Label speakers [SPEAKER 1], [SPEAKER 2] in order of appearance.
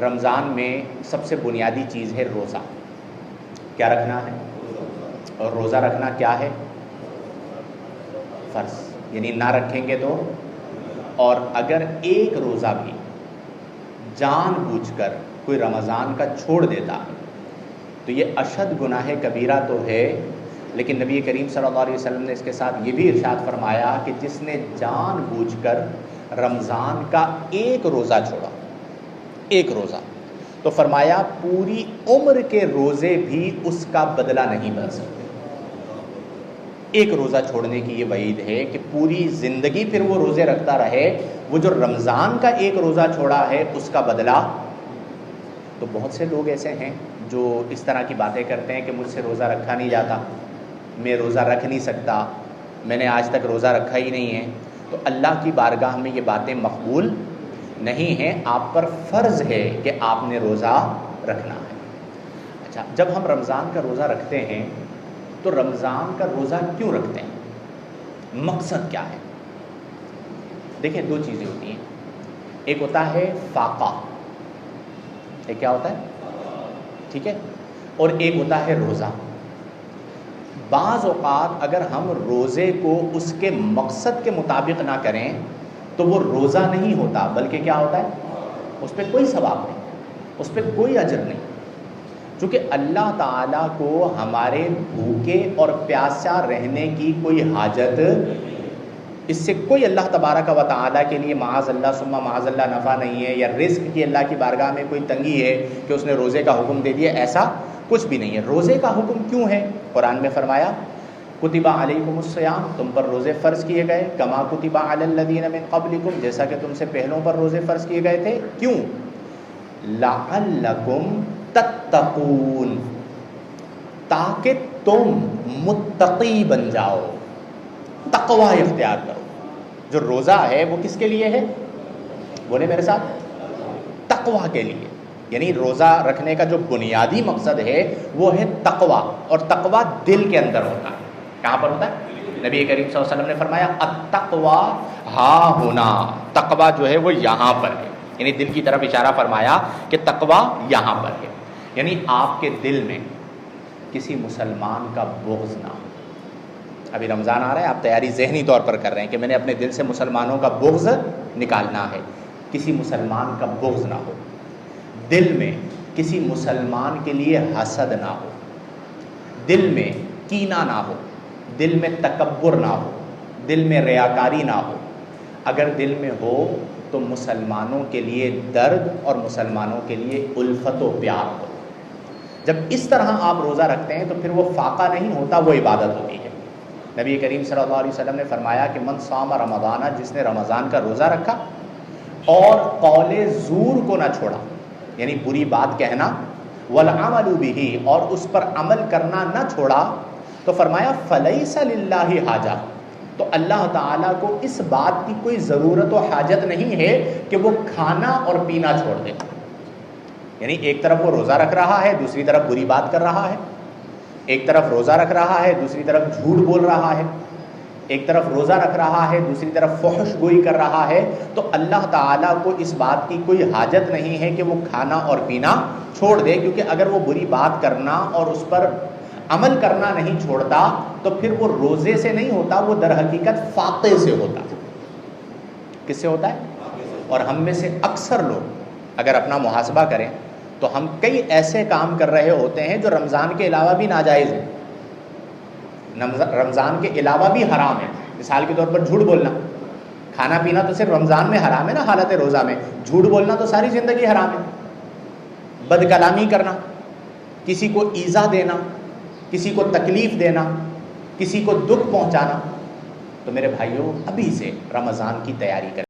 [SPEAKER 1] رمضان میں سب سے بنیادی چیز ہے روزہ. کیا رکھنا ہے؟ اور روزہ رکھنا کیا ہے؟ فرض. یعنی نہ رکھیں گے تو، اور اگر ایک روزہ بھی جان بوجھ کر کوئی رمضان کا چھوڑ دیتا ہے تو یہ اشد گناہ کبیرہ تو ہے، لیکن نبی کریم صلی اللہ علیہ وسلم نے اس کے ساتھ یہ بھی ارشاد فرمایا کہ جس نے جان بوجھ کر رمضان کا ایک روزہ چھوڑا، ایک روزہ، تو فرمایا پوری عمر کے روزے بھی اس کا بدلہ نہیں بن سکتے. ایک روزہ چھوڑنے کی یہ وعید ہے کہ پوری زندگی پھر وہ روزے رکھتا رہے، وہ جو رمضان کا ایک روزہ چھوڑا ہے اس کا بدلہ. تو بہت سے لوگ ایسے ہیں جو اس طرح کی باتیں کرتے ہیں کہ مجھ سے روزہ رکھا نہیں جاتا، میں روزہ رکھ نہیں سکتا، میں نے آج تک روزہ رکھا ہی نہیں ہے. تو اللہ کی بارگاہ میں یہ باتیں مقبول نہیں ہیں. آپ پر فرض ہے کہ آپ نے روزہ رکھنا ہے. اچھا، جب ہم رمضان کا روزہ رکھتے ہیں تو رمضان کا روزہ کیوں رکھتے ہیں؟ مقصد کیا ہے؟ دیکھیں، دو چیزیں ہوتی ہیں. ایک ہوتا ہے فاقہ، ایک کیا ہوتا ہے؟ ٹھیک ہے. اور ایک ہوتا ہے روزہ. بعض اوقات اگر ہم روزے کو اس کے مقصد کے مطابق نہ کریں تو وہ روزہ نہیں ہوتا، بلکہ کیا ہوتا ہے؟ اس پہ کوئی ثواب نہیں، اس پہ کوئی اجر نہیں. چونکہ اللہ تعالیٰ کو ہمارے بھوکے اور پیاسا رہنے کی کوئی حاجت، اس سے کوئی اللہ تبارک و تعالیٰ کے لیے معاذ اللہ ثم معاذ اللہ نفع نہیں ہے، یا رزق کی اللہ کی بارگاہ میں کوئی تنگی ہے کہ اس نے روزے کا حکم دے دیا، ایسا کچھ بھی نہیں ہے. روزے کا حکم کیوں ہے؟ قرآن میں فرمایا کتب علیکم الصیام، تم پر روزے فرض کیے گئے، کما کتب علی الذین من قبلکم، جیسا کہ تم سے پہلوں پر روزے فرض کیے گئے تھے. کیوں؟ لعلکم تتقون، تاکہ تم متقی بن جاؤ، تقوی اختیار کرو. جو روزہ ہے وہ کس کے لیے ہے؟ بولے میرے ساتھ، تقوی کے لیے. یعنی روزہ رکھنے کا جو بنیادی مقصد ہے وہ ہے تقوی، اور تقوی دل کے اندر ہوتا ہے. کہاں پر ہوتا ہے؟ نبی کریم صلی اللہ علیہ وسلم نے فرمایا التقوی ہا ہونا، تقوی جو ہے وہ یہاں پر ہے. یعنی دل کی طرف اشارہ فرمایا کہ تقوی یہاں پر ہے. یعنی آپ کے دل میں کسی مسلمان کا بغض نہ ہو. ابھی رمضان آ رہا ہے، آپ تیاری ذہنی طور پر کر رہے ہیں کہ میں نے اپنے دل سے مسلمانوں کا بغض نکالنا ہے. کسی مسلمان کا بغض نہ ہو، دل میں کسی مسلمان کے لیے حسد نہ ہو، دل میں کینہ نہ ہو، دل میں تکبر نہ ہو، دل میں ریاکاری نہ ہو. اگر دل میں ہو تو مسلمانوں کے لیے درد اور مسلمانوں کے لیے الفت و پیار ہو. جب اس طرح آپ روزہ رکھتے ہیں تو پھر وہ فاقہ نہیں ہوتا، وہ عبادت ہوتی ہے. نبی کریم صلی اللہ علیہ وسلم نے فرمایا کہ من صام رمضان، جس نے رمضان کا روزہ رکھا اور قول زور کو نہ چھوڑا، یعنی بری بات کہنا، والعمل به، اور اس پر عمل کرنا نہ چھوڑا، تو فرمایا فلیس للہ حاجہ، تو اللہ تعالیٰ کو اس بات کی کوئی ضرورت و حاجت نہیں ہے کہ وہ کھانا اور پینا چھوڑ دے. یعنی ایک طرف وہ روزہ رکھ رہا ہے، دوسری طرف بری بات کر رہا ہے، ایک طرف روزہ رکھ رہا ہے، دوسری طرف جھوٹ بول رہا ہے، ایک طرف روزہ رکھ رہا ہے، دوسری طرف فحش گوئی کر رہا ہے. تو اللہ تعالیٰ کو اس بات کی کوئی حاجت نہیں ہے کہ وہ کھانا اور پینا چھوڑ دے، کیونکہ اگر وہ بری بات کرنا اور اس پر عمل کرنا نہیں چھوڑتا تو پھر وہ روزے سے نہیں ہوتا، وہ در حقیقت فاقے سے ہوتا. کس سے ہوتا ہے؟ اور ہم میں سے اکثر لوگ اگر اپنا محاسبہ کریں تو ہم کئی ایسے کام کر رہے ہوتے ہیں جو رمضان کے علاوہ بھی ناجائز ہیں، رمضان کے علاوہ بھی حرام ہے. مثال کے طور پر جھوٹ بولنا. کھانا پینا تو صرف رمضان میں حرام ہے نا، حالت روزہ میں. جھوٹ بولنا تو ساری زندگی حرام ہے. بد کلامی کرنا، کسی کو ایذا دینا، کسی کو تکلیف دینا، کسی کو دکھ پہنچانا. تو میرے بھائیوں، ابھی سے رمضان کی تیاری کریں.